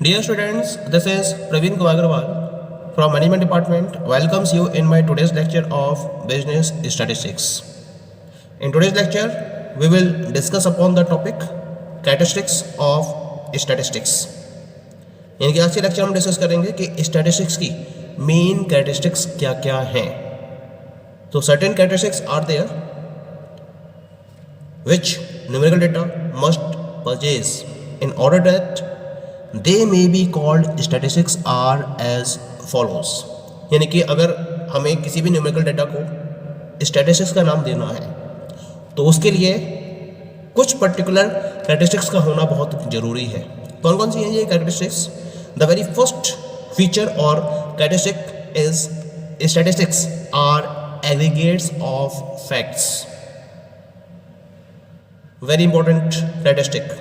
Dear students, this is Praveen Kumar Agarwal from Management Department welcomes you in my today's lecture of Business Statistics. In today's lecture, we will discuss upon the topic Characteristics of Statistics. यानी कि आज के lecture हम discuss करेंगे कि statistics की main characteristics क्या क्या हैं. तो certain characteristics are there which numerical data must possess in order that they may be called statistics are as follows. यानी कि अगर हमें किसी भी न्यूमेरिकल डेटा को स्टैटिस्टिक्स का नाम देना है तो उसके लिए कुछ पर्टिकुलर कैरेक्टरिस्टिक्स का होना बहुत ज़रूरी है. कौन कौन सी हैं ये characteristics? The very first feature और characteristic is statistics are aggregates of facts. Very important characteristic.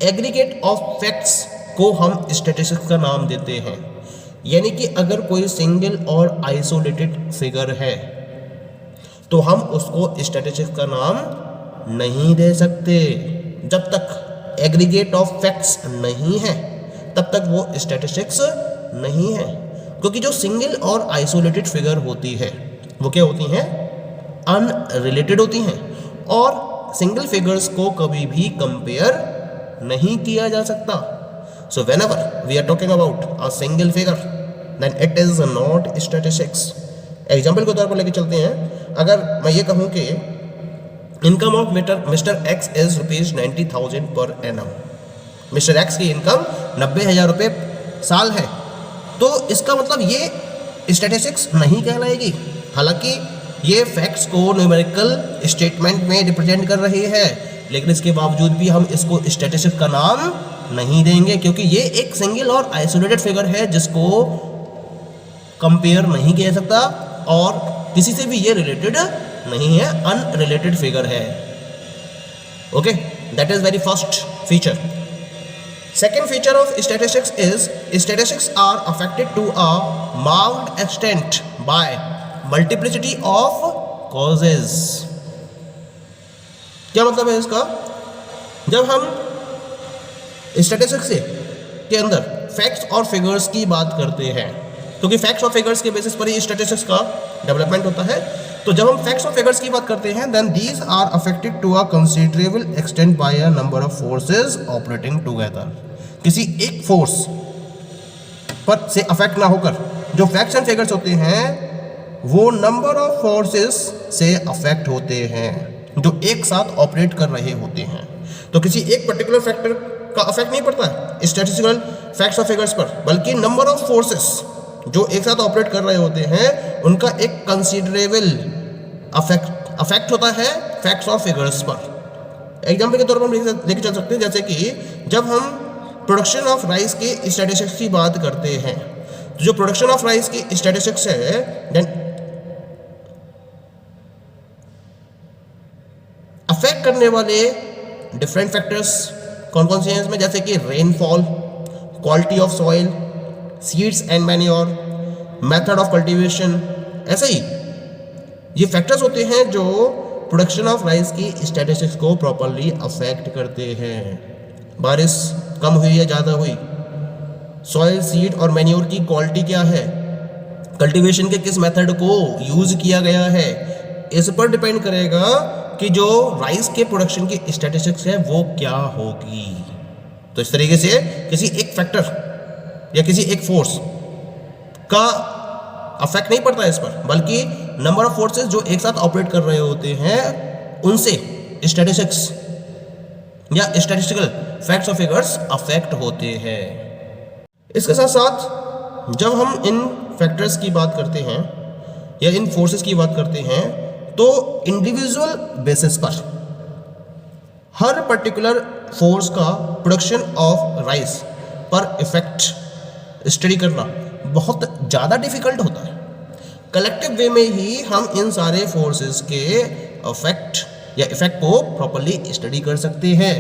Aggregate of facts को हम स्टैटिस्टिक्स का नाम देते हैं. यानी कि अगर कोई सिंगल और आइसोलेटेड फिगर है तो हम उसको स्टैटिस्टिक्स का नाम नहीं दे सकते. जब तक एग्रीगेट ऑफ फैक्ट्स नहीं है तब तक वो स्टैटिस्टिक्स नहीं है. क्योंकि जो सिंगल और आइसोलेटेड फिगर होती है वो क्या होती हैं? अनरिलेटेड होती हैं और सिंगल फिगर्स को कभी भी कंपेयर नहीं किया जा सकता. So whenever we are talking about a single figure then it is not statistics. Example के तौर पर लेके चलते हैं. अगर मैं ये कहूँ कि income of mister x is ₹90,000 per annum. Mister x की इनकम 90,000 रुपये साल है, तो इसका मतलब ये स्टैटिस्टिक्स नहीं कहलाएगी. हालांकि ये फैक्ट्स को न्यूमेरिकल स्टेटमेंट में रिप्रेजेंट कर रही है, लेकिन इसके बावजूद भी हम इसको स्टैटिस्टिक्स का नाम नहीं देंगे क्योंकि ये एक सिंगल और आइसोलेटेड फिगर है जिसको कंपेयर नहीं किया जा सकता और किसी से भी ये रिलेटेड नहीं है, अनरिलेटेड फिगर है. Okay, that is very first feature. Second feature of statistics is statistics are affected to a marked extent by multiplicity of causes. क्या मतलब है इसका? जब हम स्टैटिस्टिक्स के अंदर फैक्ट्स और फिगर्स की बात करते हैं, क्योंकि फैक्ट्स और फिगर्स के बेसिस पर ही स्टैटिस्टिक्स का डेवलपमेंट होता है, तो जब हम फैक्ट्स और फिगर्स की बात करते हैं then these are affected to a considerable extent by a number of forces operating together. किसी एक फोर्स पर से अफेक्ट ना होकर जो फैक्ट्स एंड फिगर्स होते हैं वो नंबर ऑफ फोर्सेस से अफेक्ट होते हैं जो एक साथ ऑपरेट कर रहे होते हैं. तो किसी एक पर्टिकुलर फैक्टर का अफेक्ट नहीं पड़ता है स्टैटिस्टिकल फैक्ट्स और फिगर्स पर, बल्कि नंबर ऑफ फोर्सेस जो एक साथ ऑपरेट कर रहे होते हैं उनका एक कंसीडरेबल अफेक्ट होता है फैक्ट्स और फिगर्स पर. एग्जाम्पल के तौर पर हम लेके चल सकते हैं, जैसे कि जब हम प्रोडक्शन ऑफ राइस के स्टैटिस्टिक्स की बात करते हैं, तो जो प्रोडक्शन ऑफ राइस की स्टैटिस्टिक्स है देन अफेक्ट करने वाले डिफरेंट फैक्टर्स कौन कौन से हैं इसमें, जैसे कि rainfall, quality of soil, seeds and manure, method of cultivation. ऐसे ही ये फैक्टर्स होते हैं जो प्रोडक्शन ऑफ राइस की स्टैटिस्टिक्स को प्रॉपर्ली अफेक्ट करते हैं. बारिश कम हुई या ज़्यादा हुई, सॉइल, सीड और मैन्योर की क्वालिटी क्या है, कल्टीवेशन के किस मेथड को यूज़ किया गया है, इस पर डिपेंड करेगा कि जो राइस के प्रोडक्शन की स्टैटिस्टिक्स है वो क्या होगी. तो इस तरीके से किसी एक फैक्टर या किसी एक फोर्स का अफेक्ट नहीं पड़ता है इस पर, बल्कि नंबर ऑफ फोर्सेस जो एक साथ ऑपरेट कर रहे होते हैं उनसे स्टैटिस्टिक्स या स्टैटिस्टिकल फैक्ट्स और फिगर्स अफेक्ट होते हैं. इसके साथ साथ जब हम इन फैक्टर्स की बात करते हैं या इन फोर्सेस की बात करते हैं तो इंडिविजुअल बेसिस पर हर पर्टिकुलर फोर्स का प्रोडक्शन ऑफ राइस पर इफेक्ट स्टडी करना बहुत ज़्यादा डिफिकल्ट होता है. कलेक्टिव वे में ही हम इन सारे फोर्सेस के इफेक्ट या इफेक्ट को प्रॉपर्ली स्टडी कर सकते हैं.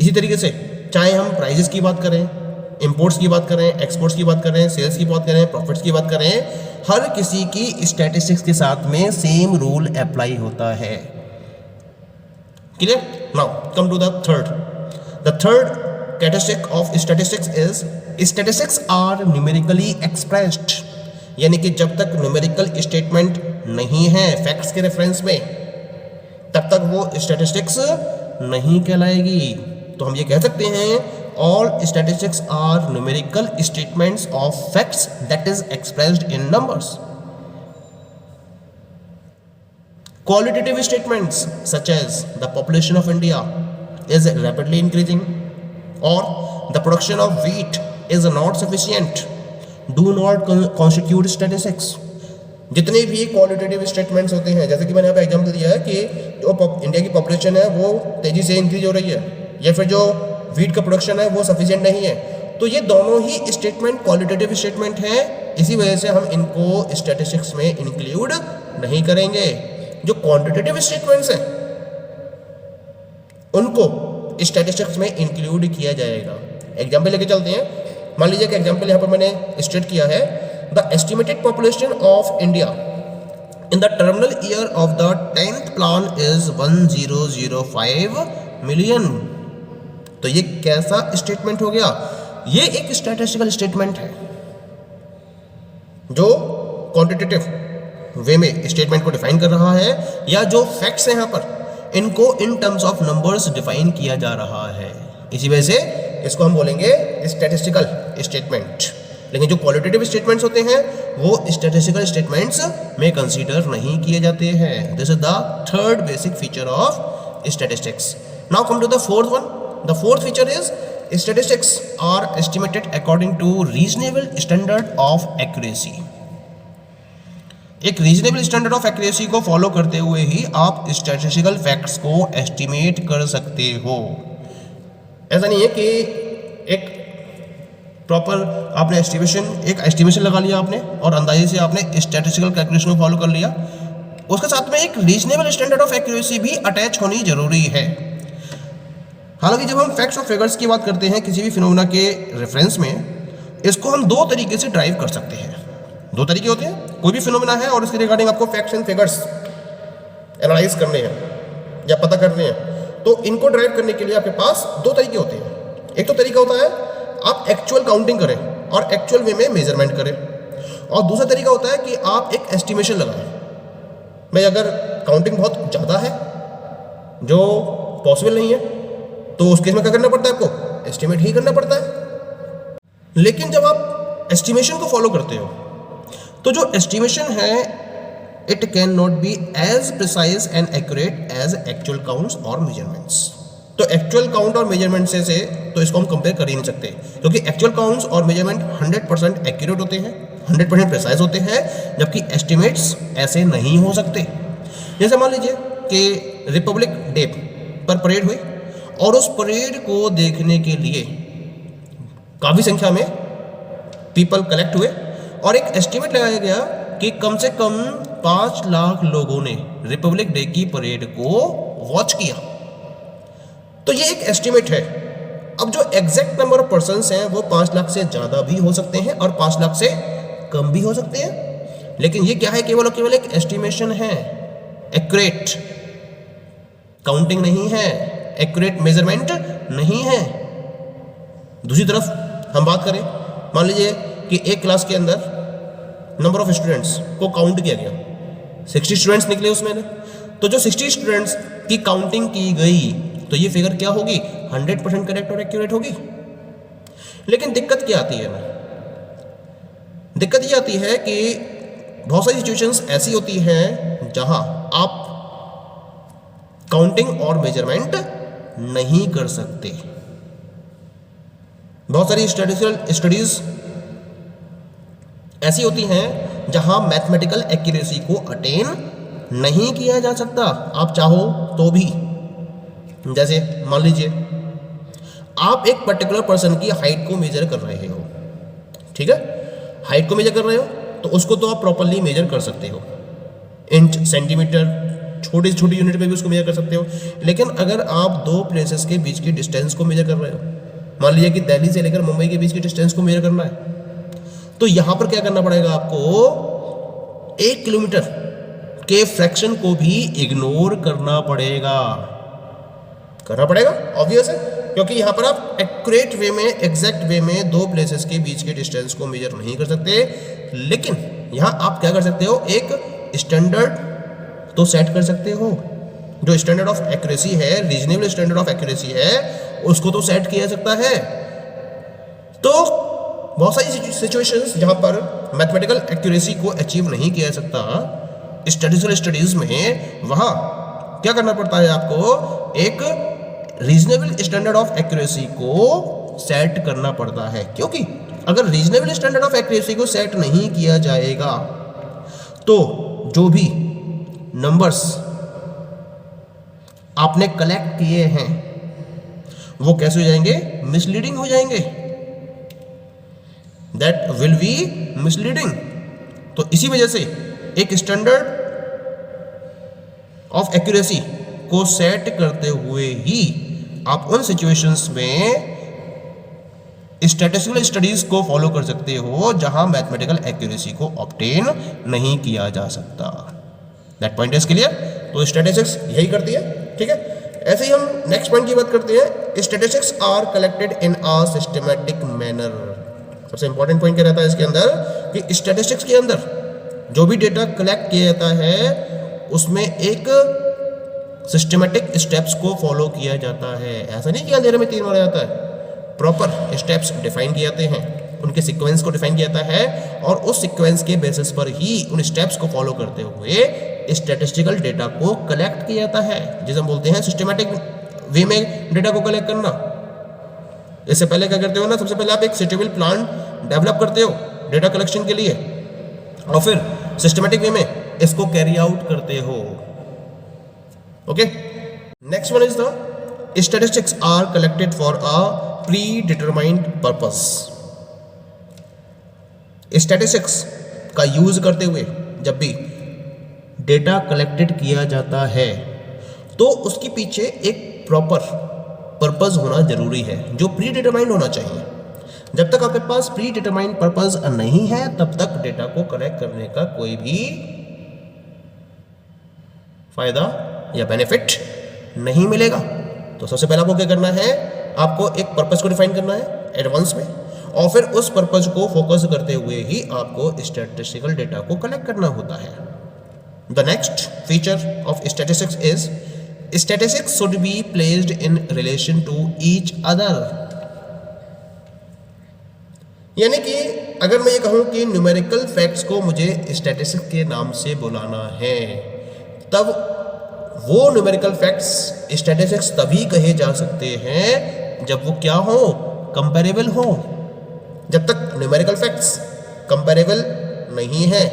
इसी तरीके से चाहे हम प्राइजेस की बात करें, इंपोर्ट्स की बात करें, एक्सपोर्ट्स की बात करें, सेल्स की बात करें, प्रॉफिट्स की बात करें, हर किसी की स्टैटिस्टिक्स के साथ में सेम रूल अप्लाई होता है. Clear? Now come to the third characteristic of statistics is statistics are numerically expressed, यानी कि जब तक न्यूमेरिकल स्टेटमेंट नहीं है फैक्ट्स के रेफरेंस में तब तक वो स्टैटिस्टिक्स नहीं कहलाएगी। तो हम ये कह सकते हैं all statistics are numerical statements of facts that is expressed in numbers. Qualitative statements such as the population of India is rapidly increasing or the production of wheat is not sufficient do not constitute statistics। जितने भी qualitative statements होते हैं, जैसे कि मैंने यहाँ पे example दिया है कि जो इंडिया की पॉपुलेशन है वो तेजी से इंक्रीज हो रही है, या फिर जो वीट का प्रोडक्शन है वो सफिशिएंट नहीं है, तो ये दोनों ही स्टेटमेंट क्वालिटेटिव स्टेटमेंट हैं। इसी वजह से हम इनको स्टैटिस्टिक्स में इंक्लूड नहीं करेंगे। जो क्वांटिटेटिव स्टेटमेंट्स हैं उनको स्टैटिस्टिक्स में इंक्लूड किया जाएगा। एग्जाम्पल लेके चलते हैं। मान लीजिए कि एग्जाम्पल यहाँ पर मैंने स्टेट किया है the estimated population of India in the terminal year of the 10th plan is 1005 million. तो ये कैसा स्टेटमेंट हो गया? ये एक स्टैटिस्टिकल स्टेटमेंट है जो क्वांटिटेटिव वे में स्टेटमेंट को डिफाइन कर रहा है, या जो फैक्ट्स हैं यहाँ पर इनको in terms of numbers define किया जा रहा है। इसी वजह से इसको हम बोलेंगे स्टैटिस्टिकल स्टेटमेंट। लेकिन जो क्वालिटेटिव स्टेटमेंट्स होते हैं वो स्टैटिस्टिकल स्टेटमेंट्स में कंसीडर नहीं किए जाते हैं। This is the third basic feature of statistics. Now come to the fourth one. The fourth feature is statistics are estimated according to reasonable standard of accuracy। एक reasonable standard of accuracy को follow करते हुए ही आप statistical facts को estimate कर सकते हो। ऐसा नहीं है कि एक प्रॉपर आपने एक एस्टिमेशन लगा लिया आपने और अंदाजे से आपने स्टैटिस्टिकल कैलकुलेशन को फॉलो कर लिया, उसके साथ में एक रीजनेबल स्टैंडर्ड ऑफ एक्यूरेसी भी अटैच होनी जरूरी है। हालांकि जब हम फैक्ट्स और फिगर्स की बात करते हैं किसी भी फिनोमेना के रेफरेंस में, इसको हम दो तरीके से ड्राइव कर सकते हैं। दो तरीके होते हैं, कोई भी फिनोमेना है और उसके रिगार्डिंग आपको फैक्ट्स एंड फिगर्स एनालाइज करने हैं या पता करने हैं, तो इनको ड्राइव करने के लिए आपके पास दो तरीके होते हैं। एक तो तरीका होता है आप एक्चुअल काउंटिंग करें और एक्चुअल वे में मेजरमेंट करें, और दूसरा तरीका होता है कि आप एक एस्टिमेशन लगाएं। भाई अगर काउंटिंग बहुत ज़्यादा है जो पॉसिबल नहीं है तो उस केस में क्या करना पड़ता है, आपको एस्टिमेट ही करना पड़ता है। लेकिन जब आप एस्टिमेशन को फॉलो करते हो तो जो एस्टिमेशन है it can not be as precise and accurate as actual counts और मेजरमेंट्स। तो एक्चुअल काउंट और मेजरमेंट से तो इसको हम कंपेयर कर ही नहीं सकते, क्योंकि एक्चुअल काउंट्स और मेजरमेंट 100% एक्यूरेट होते हैं, 100% प्रिसाइज होते हैं, जबकि एस्टिमेट्स ऐसे नहीं हो सकते। जैसे मान लीजिए कि रिपब्लिक डे पर परेड हुई और उस परेड को देखने के लिए काफ़ी संख्या में पीपल कलेक्ट हुए और एक एस्टिमेट लगाया गया कि कम से कम 5 लाख लोगों ने रिपब्लिक डे की परेड को वॉच किया। तो ये एक एस्टिमेट है। अब जो एग्जैक्ट नंबर ऑफ पर्सन्स हैं वो 5 लाख से ज़्यादा भी हो सकते हैं और 5 लाख से कम भी हो सकते हैं, लेकिन ये क्या है, केवल और केवल एक एस्टिमेशन है, एक्यूरेट काउंटिंग नहीं है, एक्यूरेट मेजरमेंट नहीं है। दूसरी तरफ हम बात करें, मान लीजिए कि एक क्लास के अंदर नंबर ऑफ स्टूडेंट्स को काउंट किया गया, 60 स्टूडेंट्स निकले उसमें, तो जो 60 स्टूडेंट्स की काउंटिंग की गई तो ये फिगर क्या होगी, 100% करेक्ट और एक्यूरेट होगी। लेकिन दिक्कत क्या आती है ना, दिक्कत ये आती है कि बहुत सारी सिचुएशंस ऐसी होती हैं जहां आप काउंटिंग और मेजरमेंट नहीं कर सकते। बहुत सारी स्टडीज ऐसी होती हैं जहां मैथमेटिकल एक्यूरेसी को अटेन नहीं किया जा सकता, आप चाहो तो भी। जैसे मान लीजिए आप एक पर्टिकुलर पर्सन की हाइट को मेजर कर रहे हो, ठीक है, हाइट को मेजर कर रहे हो तो उसको तो आप प्रॉपर्ली मेजर कर सकते हो, इंच, सेंटीमीटर, छोटी से छोटी यूनिट पे भी उसको मेजर कर सकते हो। लेकिन अगर आप दो प्लेसेस के बीच की डिस्टेंस को मेजर कर रहे हो, मान लीजिए कि दिल्ली से लेकर मुंबई के बीच की डिस्टेंस को मेजर करना है, तो यहां पर क्या करना पड़ेगा आपको, 1 किलोमीटर के फ्रैक्शन को भी इग्नोर करना पड़ेगा, ऑब्वियस है। क्योंकि यहाँ पर आप एक्यूरेट वे में, एग्जैक्ट वे में दो प्लेसेस के बीच के डिस्टेंस को मेजर नहीं कर सकते, लेकिन यहाँ आप क्या कर सकते हो, एक स्टैंडर्ड तो सेट कर सकते हो। जो स्टैंडर्ड ऑफ एक्यूरेसी है, रीजनेबल स्टैंडर्ड ऑफ एक्यूरेसी है, उसको तो सेट किया जा सकता है। तो बहुत सारी सिचुएशंस जहाँ पर मैथमेटिकल एक्यूरेसी को अचीव नहीं किया जा सकता स्टैटिस्टिकल स्टडीज में, वहाँ क्या करना पड़ता है आपको, एक रीजनेबल स्टैंडर्ड ऑफ एक्यूरेसी को सेट करना पड़ता है। क्योंकि अगर रीजनेबल स्टैंडर्ड ऑफ एक्यूरेसी को सेट नहीं किया जाएगा तो जो भी नंबर्स आपने कलेक्ट किए हैं वो कैसे हो जाएंगे, मिसलीडिंग हो जाएंगे, दैट विल बी मिसलीडिंग। तो इसी वजह से एक स्टैंडर्ड ऑफ एक्यूरेसी को सेट करते हुए ही आप उन सिचुएशंस में स्टैटिस्टिकल स्टडीज को फॉलो कर सकते हो जहां मैथमेटिकल एक्यूरेसी को ऑब्टेन नहीं किया जा सकता। That point is clear. तो स्टैटिस्टिक्स यही करती है, ठीक है। ऐसे ही हम नेक्स्ट पॉइंट की बात करते हैं, statistics are collected in a systematic manner. सबसे इंपॉर्टेंट पॉइंट क्या रहता है इसके अंदर कि स्टैटिस्टिक्स के अंदर जो भी डेटा कलेक्ट किया जाता है उसमें एक सिस्टमैटिक स्टेप्स को फॉलो किया जाता है। ऐसा नहीं कि अंधेरे में तीर मारा जाता है, प्रॉपर स्टेप्स डिफाइन किए जाते हैं, उनके सीक्वेंस को डिफाइन किया जाता है और उस सीक्वेंस के बेसिस पर ही उन स्टेप्स को फॉलो करते हुए स्टैटिस्टिकल डेटा को कलेक्ट किया जाता है, जिसे हम बोलते हैं सिस्टमैटिक वे में डेटा को कलेक्ट करना। इससे पहले क्या करते हो ना, सबसे पहले आप एक सुटेबल प्लान डेवलप करते हो डेटा कलेक्शन के लिए और फिर सिस्टमैटिक वे में इसको कैरी आउट करते हो। Okay, next one is the statistics are collected for a predetermined purpose. Statistics का यूज करते हुए जब भी डेटा कलेक्टेड किया जाता है तो उसके पीछे एक प्रॉपर पर्पस होना जरूरी है जो प्री डिटरमाइंड होना चाहिए। जब तक आपके पास प्री डिटरमाइंड पर्पस नहीं है तब तक डेटा को कलेक्ट करने का कोई भी फायदा या बेनिफिट नहीं मिलेगा। तो सबसे पहले आपको क्या करना है, आपको एक पर्पस को डिफाइन करना है एडवांस में और फिर उस पर्पस को फोकस करते हुए ही आपको स्टैटिस्टिकल डेटा को कलेक्ट करना होता है। The next feature of statistics is statistics should be placed in relation to each other। यानी कि अगर मैं ये कहूं कि न्यूमेरिकल फैक्ट्स को मुझे स्टैटिस्टिक्स के नाम से बुलाना है, तब वो न्यूमेरिकल फैक्ट्स स्टैटिस्टिक्स तभी कहे जा सकते हैं जब वो क्या हो, कंपैरेबल हो। जब तक न्यूमेरिकल फैक्ट्स कंपैरेबल नहीं है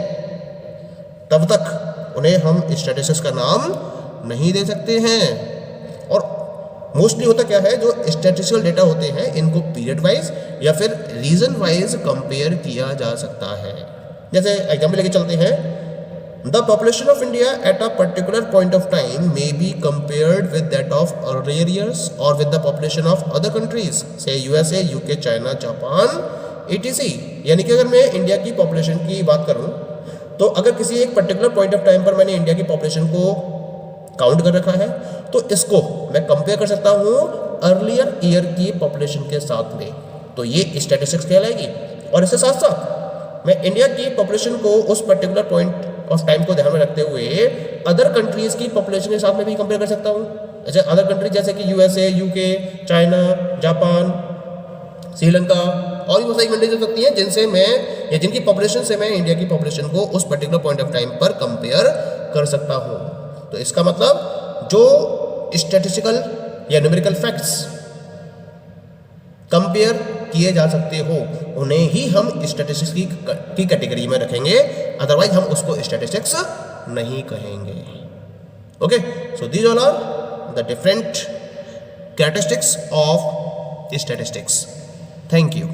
तब तक उन्हें हम स्टैटिस्टिक्स का नाम नहीं दे सकते हैं। और मोस्टली होता क्या है, जो स्टैटिस्टिकल डेटा होते हैं इनको पीरियड वाइज या फिर रीजन वाइज कंपेयर किया जा सकता है। जैसे एग्जाम्पल लेके चलते हैं, the population of India at a particular point of time may be compared with that of earlier years और with the population of other countries से USA, UK, China, Japan, etc। यानी कि अगर मैं इंडिया की पॉपुलेशन की बात करूं तो अगर किसी एक पर्टिकुलर पॉइंट ऑफ टाइम पर मैंने इंडिया की पॉपुलेशन को काउंट कर रखा है तो इसको मैं कंपेयर कर सकता हूँ अर्लियर ईयर की पॉपुलेशन के साथ में, तो ये स्टैटिस्टिक्स कहलाएगी। और इसके साथ साथ मैं इंडिया की पॉपुलेशन को उस पर्टिकुलर पॉइंट ऑफ टाइम को ध्यान में रखते हुए अदर कंट्रीज की पॉपुलेशन के साथ में भी कंपेयर कर सकता हूँ। जैसे अदर कंट्रीज जैसे कि USA, UK, China, Japan, Sri Lanka और भी बहुत सारी कंट्रीज हो सकती हैं जिनसे मैं या जिनकी पॉपुलेशन से मैं इंडिया की पॉपुलेशन को उस पर्टिकुलर पॉइंट ऑफ टाइम पर कंपेयर कर सकता हूँ। तो इसका मतलब जो स्टैटिस्टिकल या न्यूमेरिकल फैक्ट्स कंपेयर किए जा सकते हो उन्हें ही हम स्टैटिस्टिक्स की कैटेगरी में रखेंगे, अदरवाइज हम उसको स्टैटिस्टिक्स नहीं कहेंगे। Okay, so these all are the different characteristics of statistics. Thank you.